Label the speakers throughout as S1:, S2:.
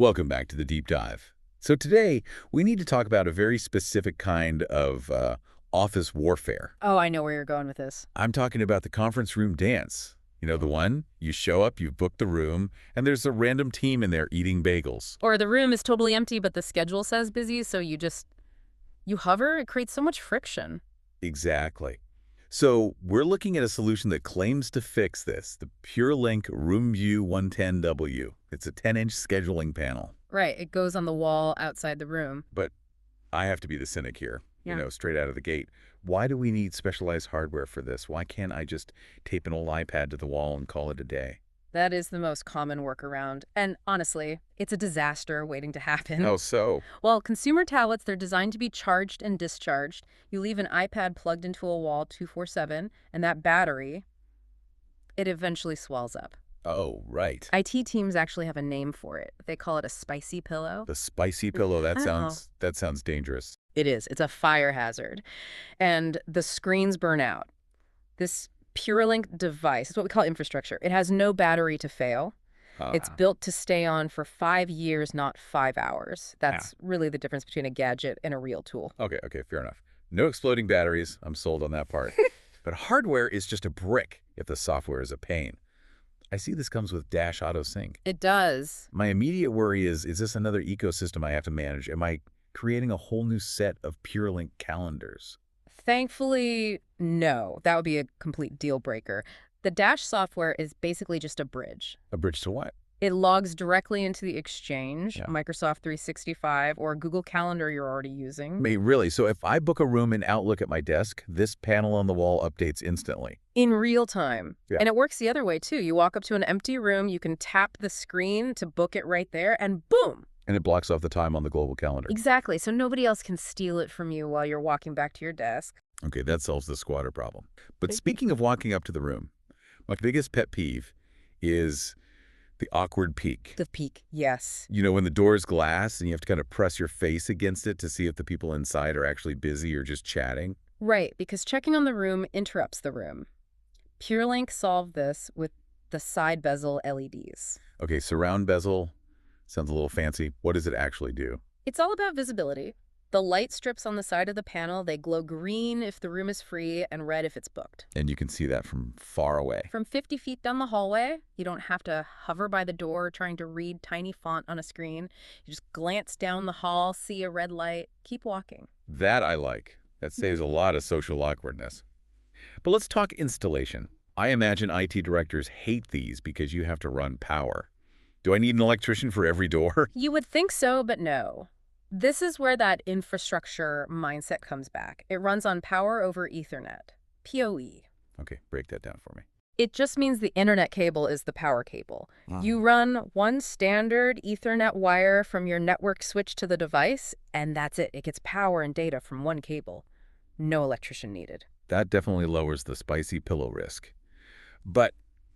S1: Welcome back to the Deep Dive. So today, we need to talk about a very specific kind of office warfare.
S2: Oh, I know where you're going with this.
S1: I'm talking about the conference room dance. You know the one? You show up, you've booked the room, and there's a random team in there eating bagels.
S2: Or the room is totally empty, but the schedule says busy, so you hover. It creates so much friction.
S1: Exactly. So we're looking at a solution that claims to fix this, the PureLink RoomView-110W. It's a 10-inch scheduling panel.
S2: Right, it goes on the wall outside the room.
S1: But I have to be the cynic here,
S2: Yeah.
S1: straight out of the gate. Why do we need specialized hardware for this? Why can't I just tape an old iPad to the wall and call it a day?
S2: That is the most common workaround. And honestly, it's a disaster waiting to happen.
S1: Oh, so?
S2: Well, consumer tablets, they're designed to be charged and discharged. You leave an iPad plugged into a wall 24/7, and that battery, it eventually swells up.
S1: Oh, right.
S2: IT teams actually have a name for it. They call it a spicy pillow.
S1: The spicy pillow, that
S2: I know.
S1: sounds dangerous.
S2: It is. It's a fire hazard. And the screens burn out. This PureLink device is what we call infrastructure. It has no battery to fail. It's
S1: Ah,
S2: built to stay on for 5 years, not 5 hours. That's really the difference between a gadget and a real tool.
S1: okay, fair enough. No exploding batteries. I'm sold on that part. But hardware is just a brick if the software is a pain. I see this comes with Dash Auto Sync.
S2: It does.
S1: My immediate worry is this another ecosystem I have to manage? Am I creating a whole new set of PureLink calendars?
S2: Thankfully, no. That would be a complete deal breaker. The Dash software is basically just a bridge.
S1: A bridge to what?
S2: It logs directly into the Exchange,
S1: Yeah.
S2: Microsoft 365, or Google Calendar you're already using.
S1: Really? So if I book a room in Outlook at my desk, this panel on the wall updates instantly?
S2: In real time.
S1: Yeah.
S2: And it works the other way, too. You walk up to an empty room, you can tap the screen to book it right there, and boom!
S1: And it blocks off the time on the global calendar.
S2: Exactly. So nobody else can steal it from you while you're walking back to your desk.
S1: Okay, that solves the squatter problem. But speaking of walking up to the room, my biggest pet peeve is the awkward peek.
S2: The peak, yes.
S1: You know, when the door is glass and you have to kind of press your face against it to see if the people inside are actually busy or just chatting.
S2: Right, because checking on the room interrupts the room. PureLink solved this with the side bezel LEDs.
S1: Okay, surround bezel sounds a little fancy. What does it actually do?
S2: It's all about visibility. The light strips on the side of the panel, they glow green if the room is free and red if it's booked.
S1: And you can see that from far away.
S2: From 50 feet down the hallway, you don't have to hover by the door trying to read tiny font on a screen. You just glance down the hall, see a red light, keep walking.
S1: That I like. That saves a lot of social awkwardness. But let's talk installation. I imagine IT directors hate these because you have to run power. Do I need an electrician for every door?
S2: You would think so, but no. This is where that infrastructure mindset comes back. It runs on Power over Ethernet, PoE.
S1: Okay, break that down for me.
S2: It just means the internet cable is the power cable.
S1: Wow.
S2: You run one standard Ethernet wire from your network switch to the device, and that's it. It gets power and data from one cable. No electrician needed.
S1: That definitely lowers the spicy pillow risk. But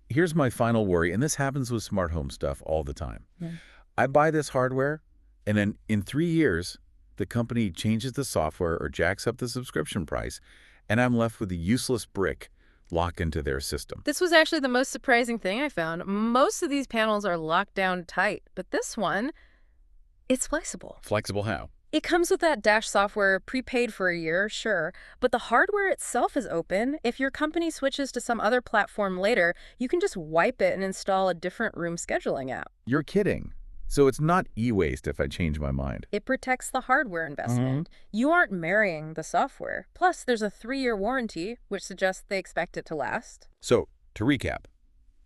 S1: here's my final worry, and this happens with smart home stuff all the time.
S2: Yeah.
S1: I buy this hardware, and then in 3 years, the company changes the software or jacks up the subscription price, and I'm left with a useless brick locked into their system.
S2: This was actually the most surprising thing I found. Most of these panels are locked down tight, but this one, it's flexible.
S1: Flexible how?
S2: It comes with that Dash software prepaid for a year, sure, but the hardware itself is open. If your company switches to some other platform later, you can just wipe it and install a different room scheduling app.
S1: You're kidding. So it's not e-waste if I change my mind.
S2: It protects the hardware investment. You aren't marrying the software. Plus, there's a 3-year warranty, which suggests they expect it to last.
S1: So, to recap,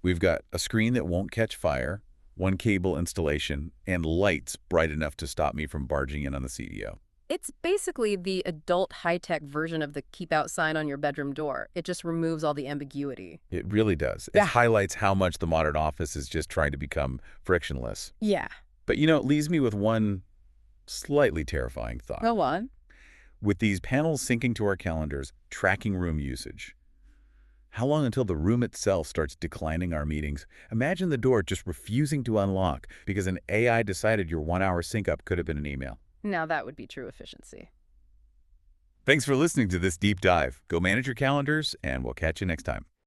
S1: we've got a screen that won't catch fire, one cable installation, and lights bright enough to stop me from barging in on the CDO.
S2: It's basically the adult high-tech version of the keep out sign on your bedroom door. It just removes all the ambiguity.
S1: It really does.
S2: Yeah.
S1: It highlights how much the modern office is just trying to become frictionless.
S2: Yeah.
S1: But it leaves me with one slightly terrifying thought.
S2: Go on.
S1: With these panels syncing to our calendars, tracking room usage, how long until the room itself starts declining our meetings? Imagine the door just refusing to unlock because an AI decided your 1-hour sync up could have been an email.
S2: Now that would be true efficiency.
S1: Thanks for listening to this deep dive. Go manage your calendars, and we'll catch you next time.